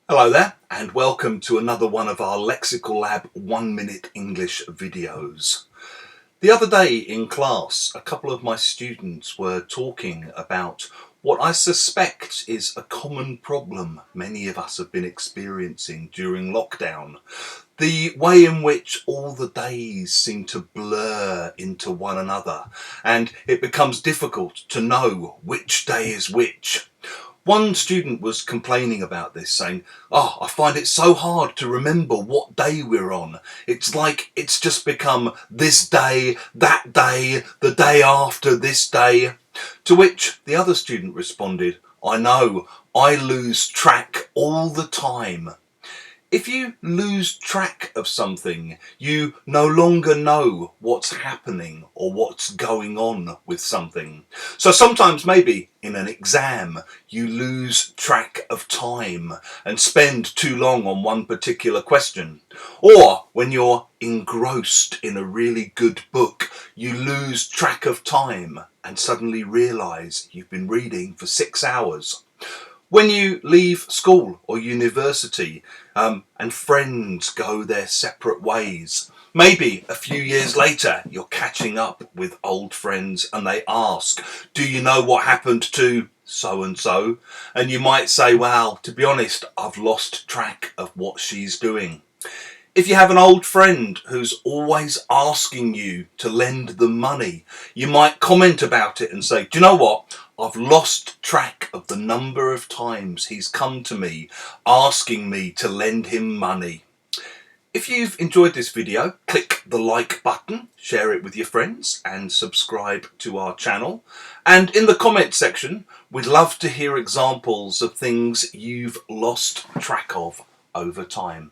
Hello there and welcome to another one of our Lexical Lab 1 Minute English videos. The other day in class, a couple of my students were talking about what I suspect is a common problem many of us have been experiencing during lockdown. The way in which all the days seem to blur into one another and it becomes difficult to know which day is which. One student was complaining about this, saying, I find it so hard to remember what day we're on. It's like it's just become this day, that day, the day after this day. To which the other student responded, I know, I lose track all the time. If you lose track of something, you no longer know what's happening or what's going on with something. So sometimes maybe in an exam you lose track of time and spend too long on one particular question. Or when you're engrossed in a really good book, you lose track of time and suddenly realise you've been reading for 6 hours. When you leave school or university and friends go their separate ways, maybe a few years later you're catching up with old friends and they ask, do you know what happened to so-and-so? And you might say, well, to be honest, I've lost track of what she's doing. If you have an old friend who's always asking you to lend them money, you might comment about it and say, do you know what? I've lost track of the number of times he's come to me asking me to lend him money. If you've enjoyed this video, click the like button, share it with your friends and subscribe to our channel. And in the comment section, we'd love to hear examples of things you've lost track of over time.